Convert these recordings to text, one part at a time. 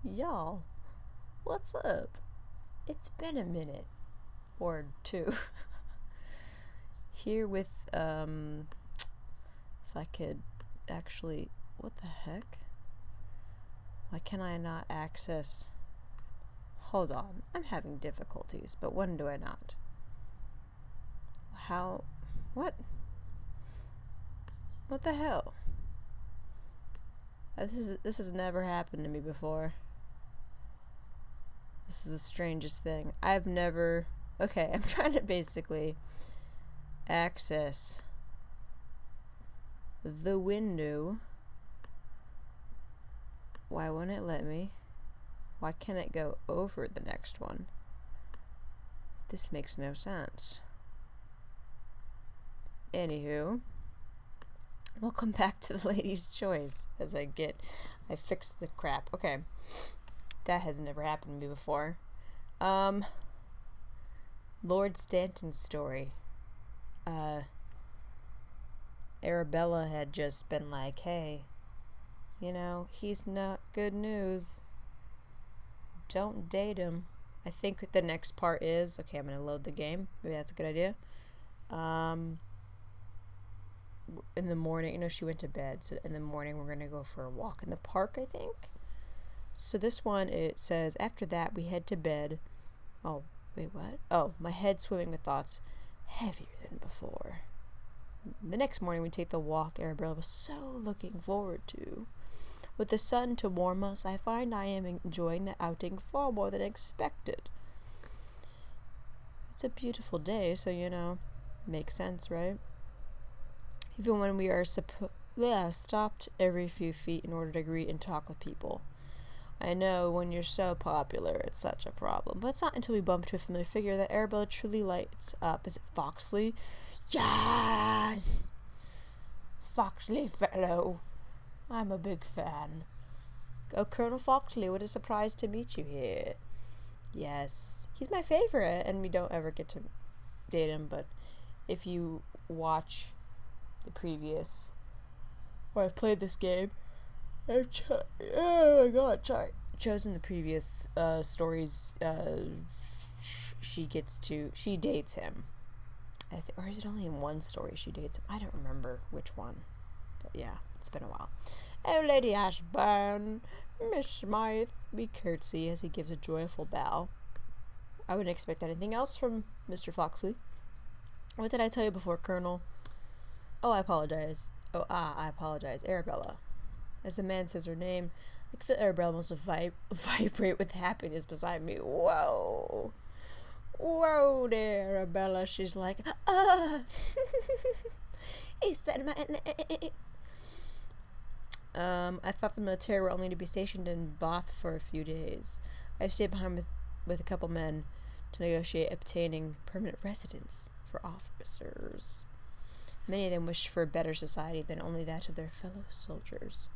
Y'all, what's up? It's been a minute. Or two. Here with, if I could actually, what the heck? Why can I not access? Hold on, I'm having difficulties, but when do I not? How? What? What the hell? This has never happened to me before. This is the strangest thing. I've never... Okay, I'm trying to basically access the window. Why won't it let me? Why can't it go over the next one? This makes no sense. Anywho, welcome back to the Lady's Choice. I fixed the crap. Okay. That has never happened to me before. Lord Stanton's story. Arabella had just been like, hey, he's not good news. Don't date him. I think the next part is, okay, I'm going to load the game. Maybe that's a good idea. In the morning, she went to bed. So in the morning, we're going to go for a walk in the park, I think. So this one, it says, after that, we head to bed. Oh, wait, what? Oh, my head swimming with thoughts heavier than before. The next morning, we take the walk Arabella was so looking forward to. With the sun to warm us, I find I am enjoying the outing far more than expected. It's a beautiful day, so, makes sense, right? Even when we are stopped every few feet in order to greet and talk with people. I know when you're so popular, it's such a problem. But it's not until we bump into a familiar figure that Arabella truly lights up. Is it Foxley? Yes! Foxley fellow. I'm a big fan. Oh, Colonel Foxley, what a surprise to meet you here. Yes, he's my favorite, and we don't ever get to date him, but if you watch the previous, or I've played this game, chosen the previous stories. She dates him. Or is it only in one story she dates him? I don't remember which one, but yeah, it's been a while. Oh, Lady Ashburn, Miss Smythe, we curtsy as he gives a joyful bow. I wouldn't expect anything else from Mr. Foxley. What did I tell you before, Colonel? Oh, I apologize. I apologize. Arabella. As the man says her name, I can feel Arabella almost vibrate with happiness beside me. Whoa. Whoa there, Arabella. She's like, he said my name. I thought the military were only to be stationed in Bath for a few days. I stayed behind with a couple men to negotiate obtaining permanent residence for officers. Many of them wished for a better society than only that of their fellow soldiers.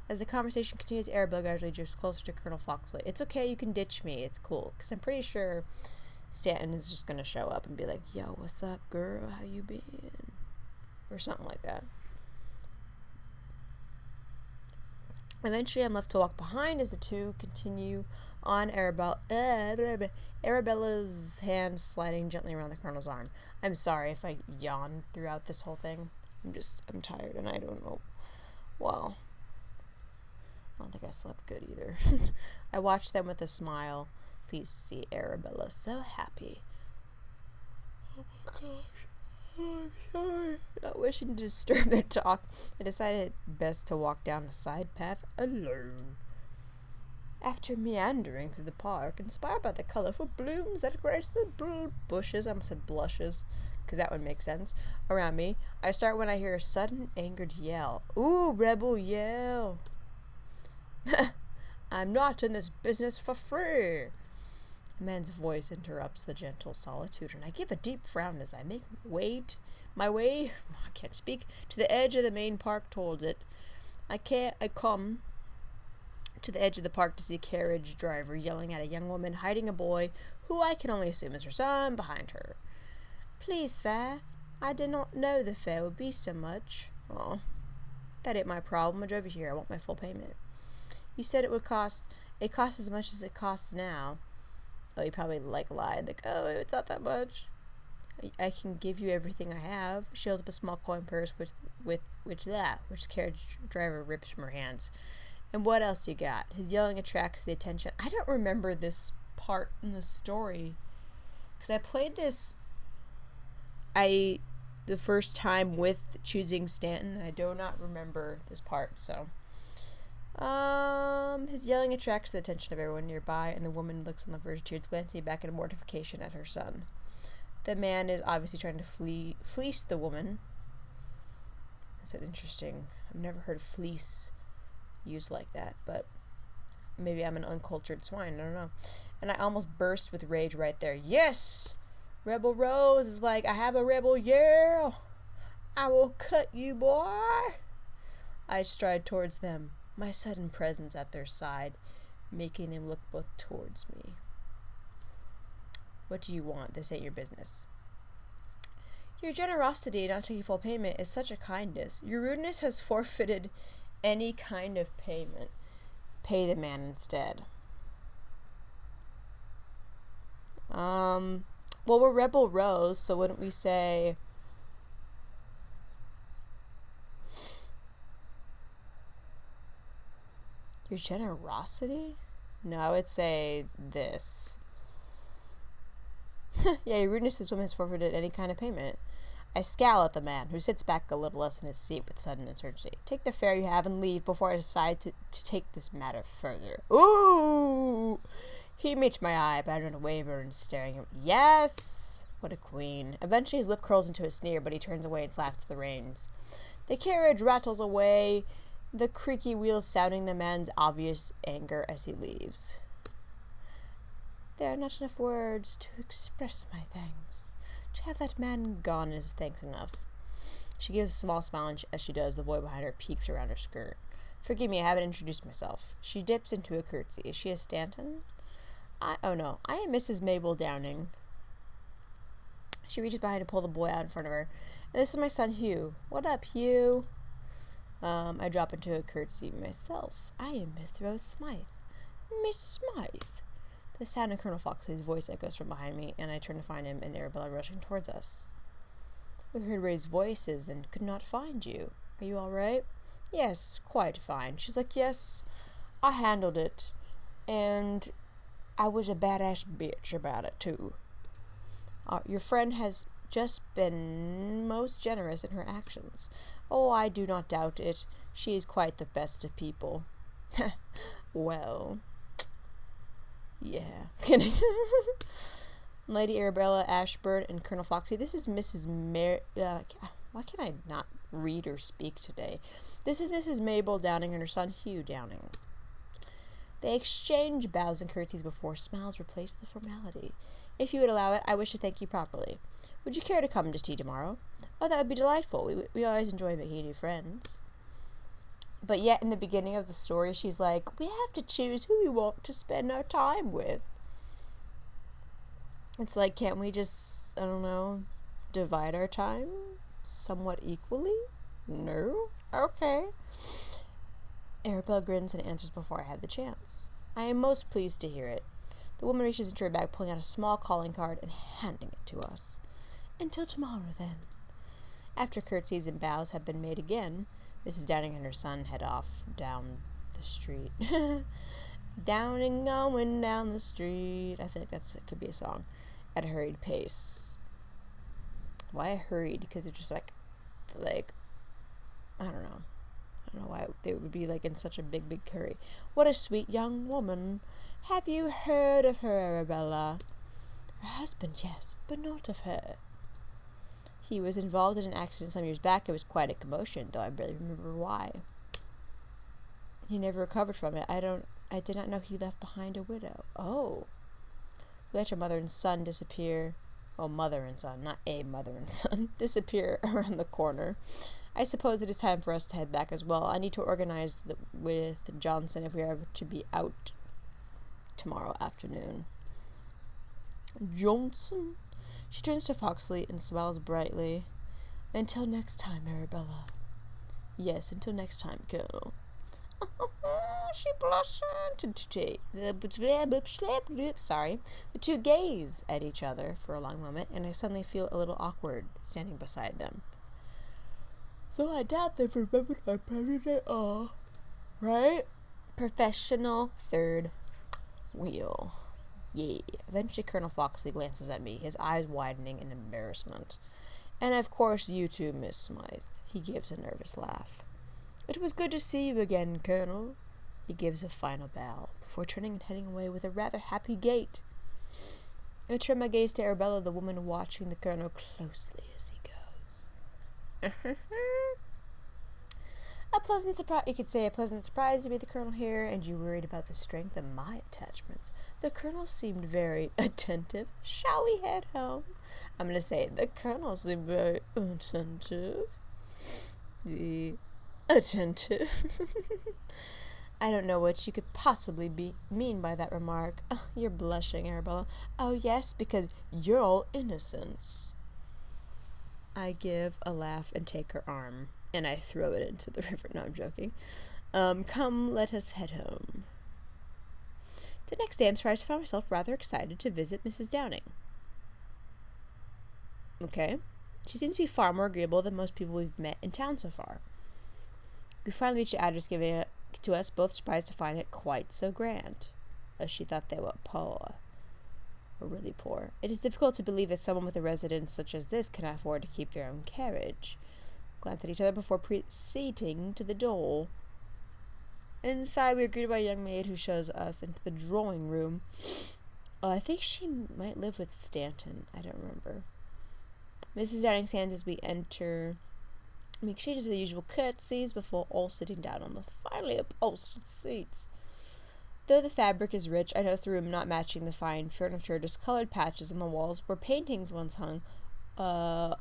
As the conversation continues, Arabella gradually drifts closer to Colonel Foxley. It's okay, you can ditch me. It's cool. Because I'm pretty sure Stanton is just going to show up and be like, yo, what's up, girl? How you been? Or something like that. Eventually, I'm left to walk behind as the two continue on Arabella's hand sliding gently around the Colonel's arm. I'm sorry if I yawn throughout this whole thing. I'm tired and I don't know. Well, I don't think I slept good either. I watched them with a smile, pleased to see Arabella so happy. Oh my gosh. Oh, I'm sorry. Not wishing to disturb their talk, I decided best to walk down a side path alone. After meandering through the park, inspired by the colorful blooms that grace the bushes, I almost said blushes, because that would make sense, around me, I start when I hear a sudden angered yell. Ooh, rebel yell. I'm not in this business for free. A man's voice interrupts the gentle solitude, and I give a deep frown as I make my way, I can't speak, to the edge of the main park towards it. I come to the edge of the park to see a carriage driver yelling at a young woman hiding a boy, who I can only assume is her son, behind her. Please, sir, I did not know the fare would be so much. Oh, that ain't my problem. I drove you here. I want my full payment. You said it would cost It costs as much as it costs now. Oh, he probably, lied. Oh, it's not that much. I can give you everything I have. She holds up a small coin purse, which the carriage driver rips from her hands. And what else you got? His yelling attracts the attention. I don't remember this part in the story. Because I played this the first time with choosing Stanton. I do not remember this part, so. His yelling attracts the attention of everyone nearby, and the woman looks on the verge of tears, glancing back in mortification at her son. The man is obviously trying to fleece the woman. That's an interesting. I've never heard fleece used like that, but maybe I'm an uncultured swine. I don't know. And I almost burst with rage right there. Yes! Rebel Rose is like, I have a rebel yell. I will cut you, boy. I stride towards them, my sudden presence at their side, making them look both towards me. What do you want? This ain't your business. Your generosity not taking full payment is such a kindness. Your rudeness has forfeited any kind of payment. Pay the man instead. Well, we're Rebel Rose, so wouldn't we say... Your generosity? No, I would say this. Yeah, your rudeness to this woman has forfeited any kind of payment. I scowl at the man, who sits back a little less in his seat with sudden uncertainty. Take the fare you have and leave before I decide to take this matter further. Ooh! He meets my eye, but I don't waver and staring at him. Yes! What a queen. Eventually his lip curls into a sneer, but he turns away and slaps the reins. The carriage rattles away, the creaky wheels sounding the man's obvious anger as he leaves. There are not enough words to express my thanks. To have that man gone is thanks enough. She gives a small smile as she does. The boy behind her peeks around her skirt. Forgive me, I haven't introduced myself. She dips into a curtsy. Is she a Stanton? Oh no, I am Mrs. Mabel Downing. She reaches behind to pull the boy out in front of her. And this is my son, Hugh. What up, Hugh? I drop into a curtsy myself. I am Miss Rose Smythe. Miss Smythe. The sound of Colonel Foxley's voice echoes from behind me, and I turn to find him and Arabella rushing towards us. We heard raised voices and could not find you. Are you all right? Yes, quite fine. She's like, yes, I handled it, and I was a badass bitch about it, too. Your friend has just been most generous in her actions. Oh, I do not doubt it. She is quite the best of people. Well... yeah. Kidding. Lady Arabella Ashburn and Colonel Foxy. This is Mrs. Why can I not read or speak today? This is Mrs. Mabel Downing and her son Hugh Downing. They exchange bows and curtsies before smiles replace the formality. If you would allow it, I wish to thank you properly. Would you care to come to tea tomorrow? Oh, that would be delightful. We always enjoy making new friends. But yet, in the beginning of the story, she's like, we have to choose who we want to spend our time with. It's like, can't we just, I don't know, divide our time somewhat equally? No? Okay. Arabella grins and answers before I have the chance. I am most pleased to hear it. The woman reaches into her bag, pulling out a small calling card and handing it to us. Until tomorrow, then. After curtsies and bows have been made again, Mrs. Downing and her son head off down the street. Downing going down the street. I feel like it could be a song. At a hurried pace. Why hurried? Because it's just like, I don't know. I don't know why they would be like in such a big hurry. What a sweet young woman. Have you heard of her, Arabella? Her husband, yes, but not of her. He was involved in an accident some years back. It was quite a commotion, though I barely remember why. He never recovered from it. I did not know he left behind a widow. Oh. We let your mother and son disappear. Oh, mother and son, not a mother and son. Disappear around the corner. I suppose it is time for us to head back as well. I need to organize with Johnson if we are to be out tomorrow afternoon. Johnson? She turns to Foxley and smiles brightly. Until next time, Arabella. Yes, until next time, Colonel. she blushing. Sorry. The two gaze at each other for a long moment, and I suddenly feel a little awkward standing beside them. Though I doubt they've remembered my presence at all. Right? Professional third wheel. Yeah. Eventually, Colonel Foxley glances at me, his eyes widening in embarrassment. And of course, you too, Miss Smythe. He gives a nervous laugh. It was good to see you again, Colonel. He gives a final bow, before turning and heading away with a rather happy gait. I turn my gaze to Arabella, the woman watching the Colonel closely as he goes. A pleasant surprise, you could say a pleasant surprise to meet the Colonel here, and you worried about the strength of my attachments. The Colonel seemed very attentive. Shall we head home? I'm going to say, the Colonel seemed very attentive. Attentive. I don't know what you could possibly mean by that remark. Oh, you're blushing, Arabella. Oh, yes, because you're all innocence. I give a laugh and take her arm, and I throw it into the river. No, I'm joking. Come, let us head home. The next day, I'm surprised to find myself rather excited to visit Mrs. Downing. Okay. She seems to be far more agreeable than most people we've met in town so far. We finally reached the address given it to us, both surprised to find it quite so grand, as she thought they were poor. Or really poor. It is difficult to believe that someone with a residence such as this can afford to keep their own carriage. Glance at each other before proceeding to the door. Inside, we are greeted by a young maid who shows us into the drawing room. I think she might live with Stanton. I don't remember. Mrs. Downing stands as we enter. We exchange the usual curtsies before all sitting down on the finely upholstered seats. Though the fabric is rich, I notice the room not matching the fine furniture, discolored patches on the walls where paintings once hung,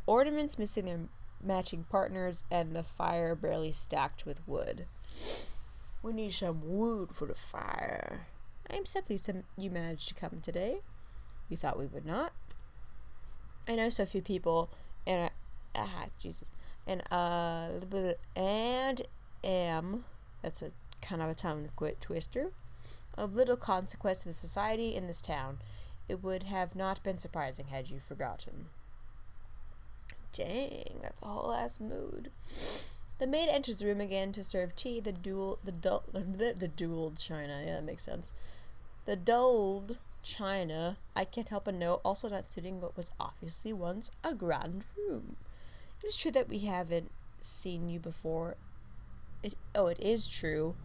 ornaments missing their matching partners, and the fire barely stacked with wood. We need some wood for the fire. I am so pleased you managed to come today. You thought we would not? I know so few people, and am, that's a kind of a tongue twister, of little consequence to the society in this town. It would have not been surprising had you forgotten. Dang, that's a whole ass mood. The maid enters the room again to serve tea. The dulled china, yeah, that makes sense. The dulled china, I can't help but note, also not suiting what was obviously once a grand room. It is true that we haven't seen you before. It is true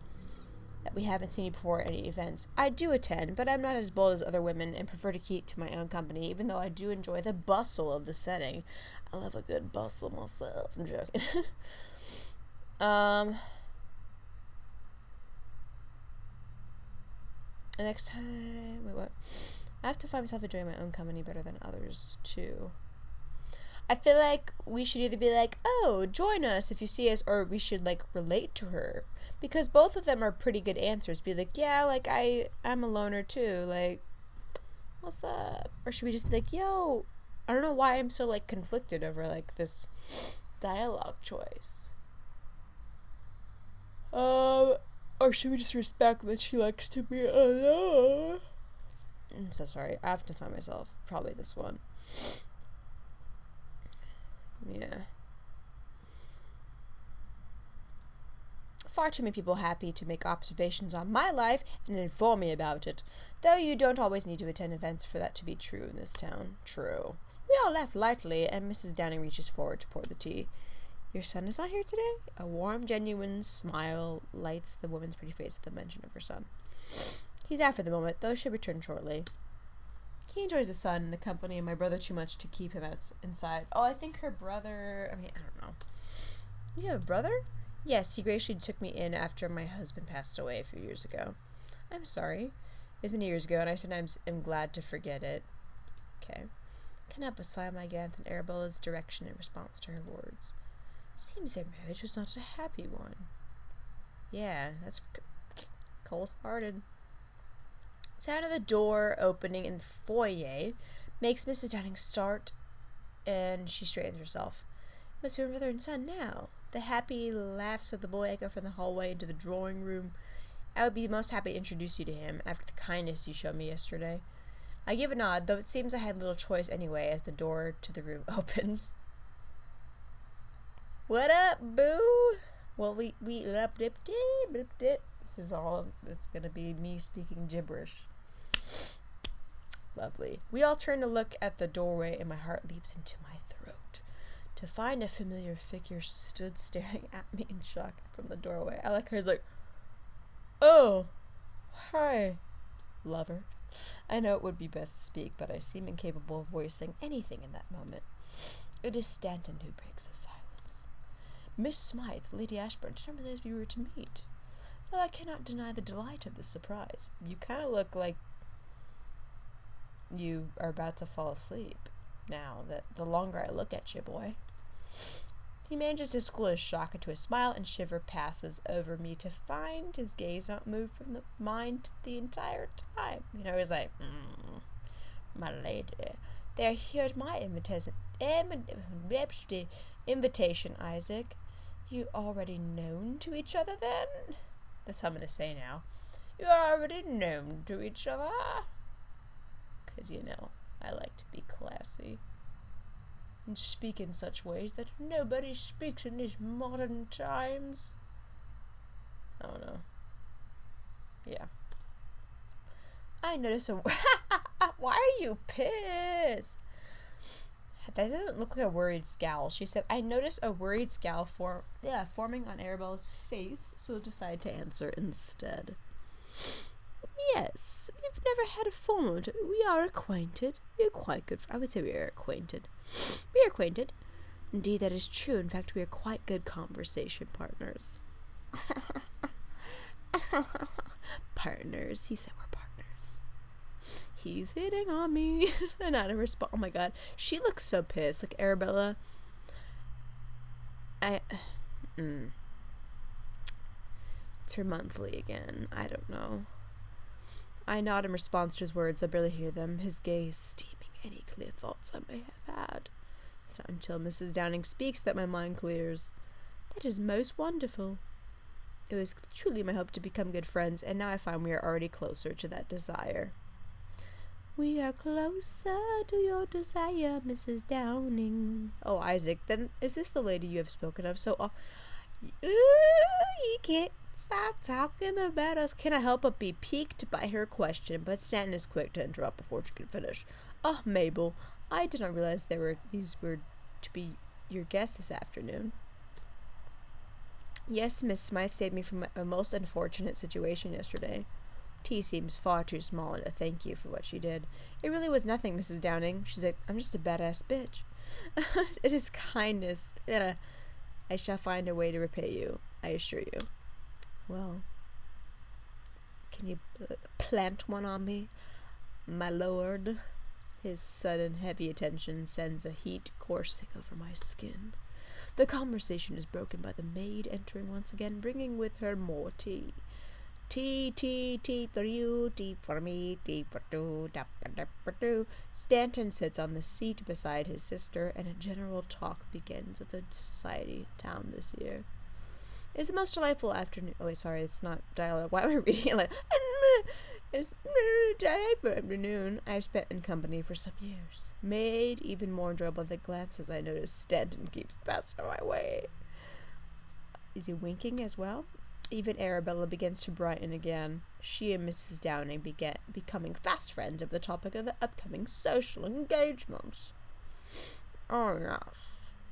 that we haven't seen you before at any events. I do attend, but I'm not as bold as other women and prefer to keep to my own company, even though I do enjoy the bustle of the setting. I love a good bustle myself. I'm joking. Next time, wait, what? I have to find myself enjoying my own company better than others, too. I feel like we should either be like, oh, join us if you see us, or we should, like, relate to her. Because both of them are pretty good answers. Be like, yeah, like, I'm a loner, too. Like, what's up? Or should we just be like, yo, I don't know why I'm so, like, conflicted over, like, this dialogue choice. Or should we just respect that she likes to be alone? I'm so sorry. I have to find myself. Probably this one. Yeah. Far too many people happy to make observations on my life and inform me about it. Though you don't always need to attend events for that to be true in this town. True. We all laughed lightly, and Mrs. Downing reaches forward to pour the tea. Your son is not here today? A warm, genuine smile lights the woman's pretty face at the mention of her son. He's out for the moment, though should return shortly. He enjoys the sun and the company of my brother too much to keep him inside. Oh, I think her brother... I don't know. You have a brother? Yes, he graciously took me in after my husband passed away a few years ago. I'm sorry. It's many years ago, and I sometimes am glad to forget it. Okay. I cannot but sigh my glance in Arabella's direction in response to her words. Seems their marriage was not a happy one. Yeah, that's cold-hearted. Sound of the door opening in the foyer makes Mrs. Downing start, and she straightens herself. It must be her mother and son now. The happy laughs of the boy echo from the hallway into the drawing room. I would be most happy to introduce you to him after the kindness you showed me yesterday. I give a nod, though it seems I had little choice anyway as the door to the room opens. What up, boo? Well, we up dip dip dip. This is all, it's gonna be me speaking gibberish. Lovely. We all turn to look at the doorway and my heart leaps into my throat. To find a familiar figure stood staring at me in shock from the doorway. I like her, he's like, oh, hi, lover. I know it would be best to speak, but I seem incapable of voicing anything in that moment. It is Stanton who breaks the silence. Miss Smythe, Lady Ashburn, did not realize we were to meet. Though I cannot deny the delight of this surprise. You kind of look like you are about to fall asleep now, that the longer I look at you, boy. He manages to school his shock into a smile, and shiver passes over me to find his gaze not move from the mind the entire time. You know, he's like, my lady, they're here at my invitation, Isaac. You already known to each other, then? That's what I'm going to say now. You are already known to each other? Because, you know, I like to be classy and speak in such ways that nobody speaks in these modern times. I don't know. Yeah. I notice a... Why are you pissed? That doesn't look like a worried scowl. She said, I noticed a worried scowl forming on Arabella's face, so decided to answer instead. Yes, we've never had a formal... We are acquainted. We are quite good... I would say we are acquainted. We are acquainted. Indeed, that is true. In fact, we are quite good conversation partners. Partners. He said we're partners. He's hitting on me. And I don't respond. Oh my god. She looks so pissed. Like, Arabella. It's her monthly again. I don't know. I nod in response to his words. I barely hear them. His gaze steaming any clear thoughts I may have had. It's not until Mrs. Downing speaks that my mind clears. That is most wonderful. It was truly my hope to become good friends, and now I find we are already closer to that desire. We are closer to your desire, Mrs. Downing. Oh, Isaac, then is this the lady you have spoken of? So, you can't stop talking about us. Can I help but be piqued by her question? But Stanton is quick to interrupt before she can finish. Oh, Mabel, I did not realize these were to be your guests this afternoon. Yes, Miss Smythe saved me from a most unfortunate situation yesterday. Tea seems far too small to thank you for what she did. It really was nothing, Mrs. Downing. She's like, I'm just a badass bitch. It is kindness. I shall find a way to repay you, I assure you. Well, can you plant one on me, my lord? His sudden heavy attention sends a heat coursing over my skin. The conversation is broken by the maid entering once again, bringing with her more tea. Tea, tea, tea for you, tea for me, tea for two, da ba da ba doo. Stanton sits on the seat beside his sister, and a general talk begins of the society town this year. It's the most delightful afternoon. Oh, wait, sorry, it's not dialogue. Why am I reading it like... It's a delightful afternoon I've spent in company for some years. Made even more enjoyable the glances I notice Stanton keeps passing my way. Is he winking as well? Even Arabella begins to brighten again. She and Mrs. Downing becoming fast friends over the topic of the upcoming social engagements. Oh, yes.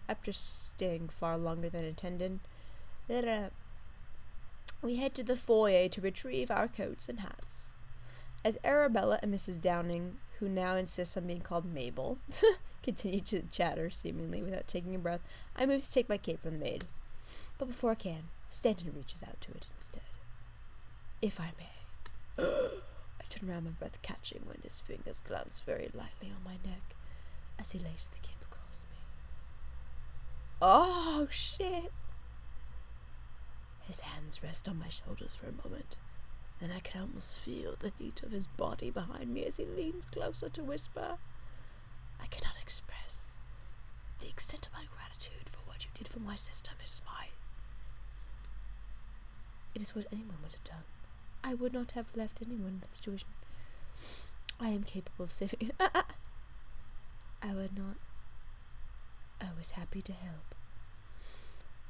After staying far longer than intended, we head to the foyer to retrieve our coats and hats. As Arabella and Mrs. Downing, who now insists on being called Mabel, continue to chatter seemingly without taking a breath, I move to take my cape from the maid. But before I can, Stanton reaches out to it instead. If I may. I turn around, my breath catching when his fingers glance very lightly on my neck as he lays the cape across me. Oh, shit! His hands rest on my shoulders for a moment, and I can almost feel the heat of his body behind me as he leans closer to whisper. I cannot express the extent of my gratitude for what you did for my sister, Miss Smythe. It is what anyone would have done. I would not have left anyone in that situation. I am capable of saving. I would not. I was happy to help.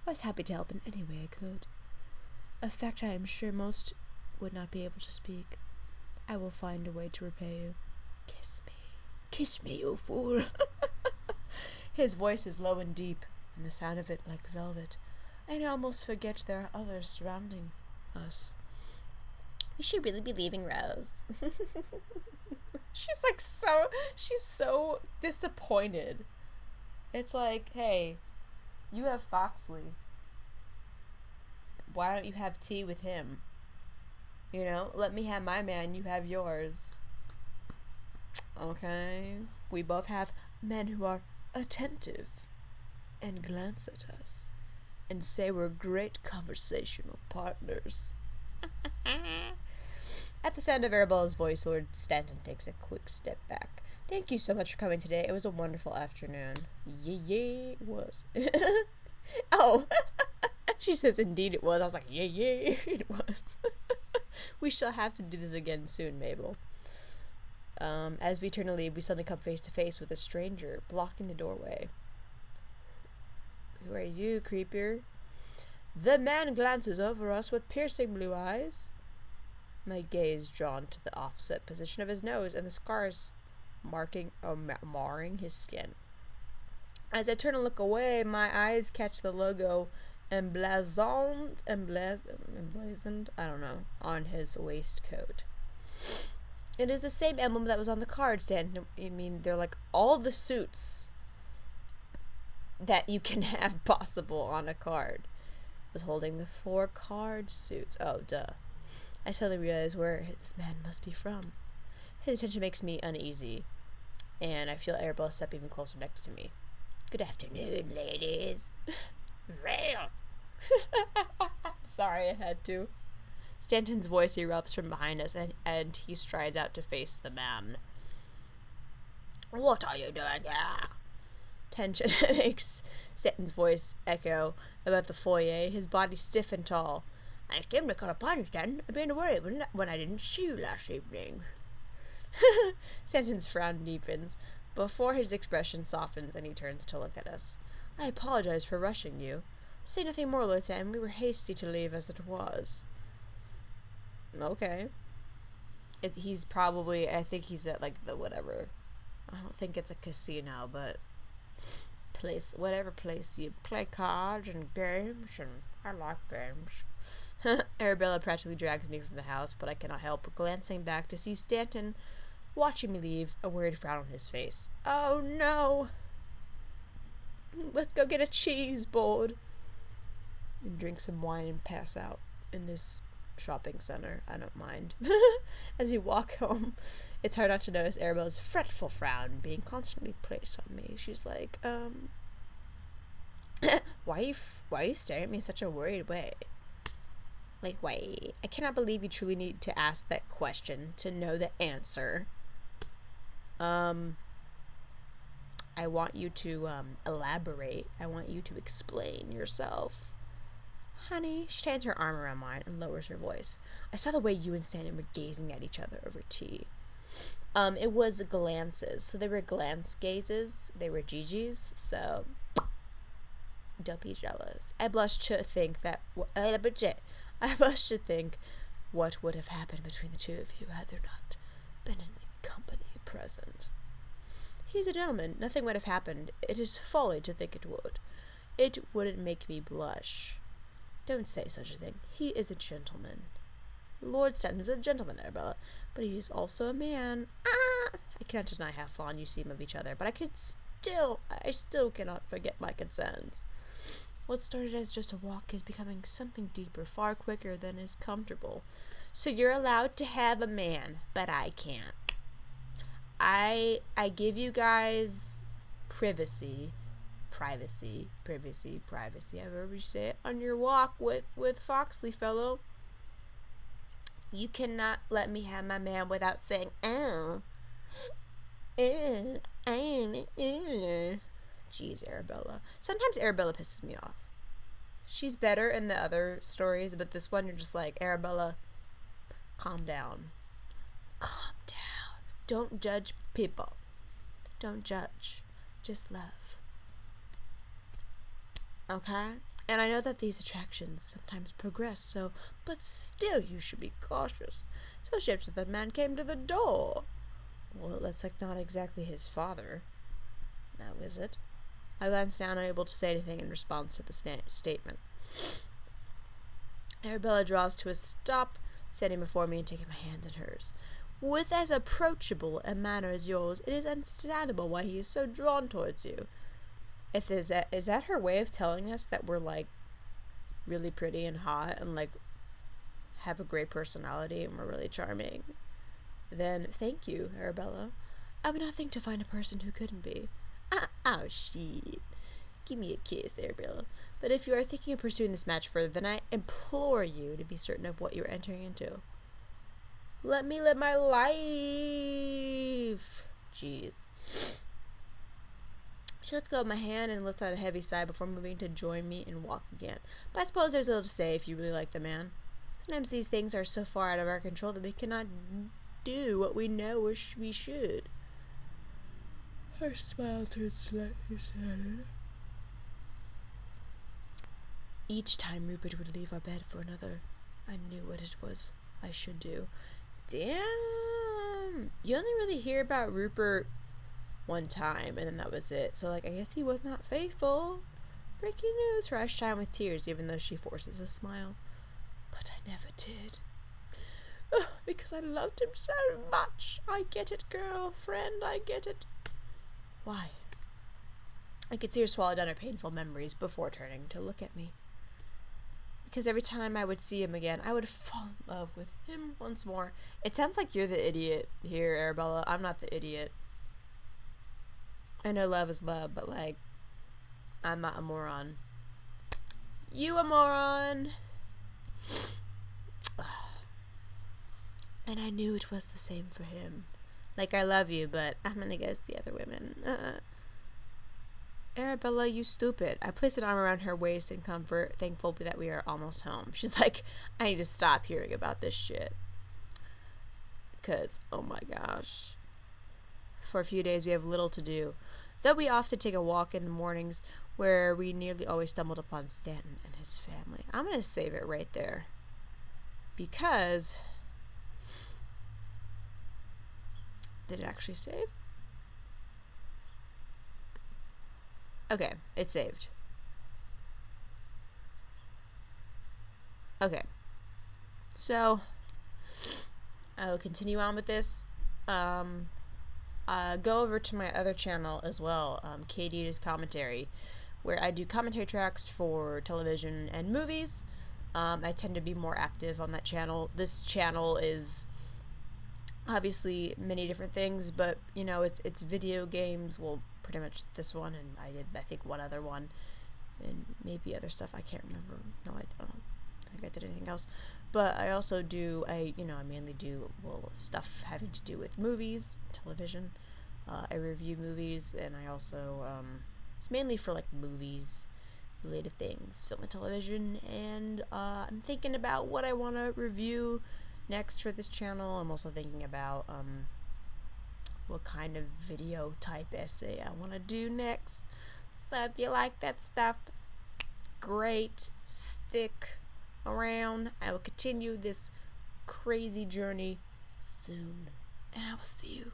I was happy to help in any way I could. A fact I am sure most would not be able to speak. I will find a way to repay you. Kiss me. Kiss me, you fool. His voice is low and deep, and the sound of it like velvet. I almost forget there are others surrounding us. We should really be leaving Rose. She's so disappointed. It's like, hey, you have Foxley. Why don't you have tea with him? You know, let me have my man, you have yours. Okay? We both have men who are attentive and glance at us and say we're great conversational partners. At the sound of Arabella's voice, Lord Stanton takes a quick step back. Thank you so much for coming today. It was a wonderful afternoon. Yeah, it was. Oh, she says, indeed it was. I was like, yeah, it was. We shall have to do this again soon, Mabel. As we turn to leave, we suddenly come face to face with a stranger blocking the doorway. Who are you, creeper? The man glances over us with piercing blue eyes. My gaze drawn to the offset position of his nose and the scars marring his skin. As I turn to look away, my eyes catch the logo emblazoned, I don't know, on his waistcoat. It is the same emblem that was on the card stand. I mean, they're like all the suits that you can have possible on a card. I was holding the 4 card suits. Oh, duh. I suddenly realize where this man must be from. His attention makes me uneasy, and I feel Arabella step even closer next to me. Good afternoon, ladies. Real. Sorry, I had to. Stanton's voice erupts from behind us, and he strides out to face the man. What are you doing here? Tension makes Stanton's voice echo about the foyer, his body stiff and tall. I came to call upon you, Stanton. I began to worry when I didn't see you last evening. Stanton's frown deepens before his expression softens and he turns to look at us. I apologize for rushing you. Say nothing more, Lord Stanton. We were hasty to leave as it was. Okay. He's probably, I think he's at like the whatever. I don't think it's a casino, but whatever place you play cards and games, and I like games. Arabella practically drags me from the house, but I cannot help but glancing back to see Stanton watching me leave, a worried frown on his face. Oh no! Let's go get a cheese board and drink some wine and pass out in this shopping center. I don't mind. As we walk home, it's hard not to notice Arabella's fretful frown being constantly placed on me. She's like, why are you staring at me in such a worried way? Like, why? I cannot believe you truly need to ask that question to know the answer. I want you to, elaborate. I want you to explain yourself. Honey, she tightens her arm around mine and lowers her voice. I saw the way you and Stanton were gazing at each other over tea. It was glances. So they were glance gazes. They were GGs. So don't be jealous. I blush to think what would have happened between the two of you had there not been any company present. He's a gentleman. Nothing would have happened. It is folly to think it would. It wouldn't make me blush. Don't say such a thing. He is a gentleman. Lord Stanton is a gentleman, Arabella, but he's also a man. I cannot deny how fond you seem of each other, but I still cannot forget my concerns. What started as just a walk is becoming something deeper, far quicker than is comfortable. So you're allowed to have a man, but I can't. I give you guys privacy, however you say it, on your walk with Foxley, fellow. You cannot let me have my man without saying, Jeez, Arabella. Sometimes Arabella pisses me off. She's better in the other stories, but this one you're just like, Arabella, Calm down. Calm down. Don't judge people. Don't judge. Just love. Okay? And I know that these attractions sometimes progress, but still you should be cautious. Especially after the man came to the door. Well, that's not exactly his father. Now, is it? I glanced down, unable to say anything in response to the statement. Arabella draws to a stop, standing before me and taking my hands in hers. With as approachable a manner as yours, it is understandable why he is so drawn towards you. Is that her way of telling us that we're, really pretty and hot and, have a great personality and we're really charming? Then, thank you, Arabella. I would not think to find a person who couldn't be. Oh, shit. Give me a kiss, Arabella. But if you are thinking of pursuing this match further, then I implore you to be certain of what you are entering into. Let me live my life. Jeez. She lets go of my hand and lets out a heavy sigh before moving to join me and walk again. But I suppose there's little to say if you really like the man. Sometimes these things are so far out of our control that we cannot do what we know we should. Her smile turned slightly sadder. Each time Rupert would leave our bed for another, I knew what it was I should do. Damn! You only really hear about Rupert one time, and then that was it. So, I guess he was not faithful. Breaking news. Her eyes shine with tears, even though she forces a smile. But I never did. Because I loved him so much. I get it, girlfriend. I get it. Why? I could see her swallow down her painful memories before turning to look at me. Because every time I would see him again, I would fall in love with him once more. It sounds like you're the idiot here, Arabella. I'm not the idiot. I know love is love, but, I'm not a moron. You a moron! And I knew it was the same for him. I love you, but I'm gonna guess the other women. Arabella, you stupid. I placed an arm around her waist in comfort, thankful that we are almost home. She's like, I need to stop hearing about this shit. Because, oh my gosh. For a few days, we have little to do. Though we often take a walk in the mornings where we nearly always stumbled upon Stanton and his family. I'm going to save it right there. Because... Did it actually save? Okay, it saved. Okay. So, I'll continue on with this. Go over to my other channel as well, Katie's Commentary, where I do commentary tracks for television and movies. I tend to be more active on that channel. This channel is obviously many different things, but, it's video games, well, pretty much this one, and I think one other one, and maybe other stuff, I can't remember. No, I don't think I did anything else. But I also do, I mainly do, stuff having to do with movies, television. I review movies, and I also, it's mainly for, movies related things, film and television, and, I'm thinking about what I want to review next for this channel. I'm also thinking about, what kind of video type essay I want to do next. So if you like that stuff, great. Stick around. I will continue this crazy journey soon. And I will see you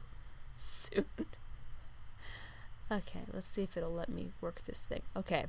soon. Okay, let's see if it'll let me work this thing. Okay.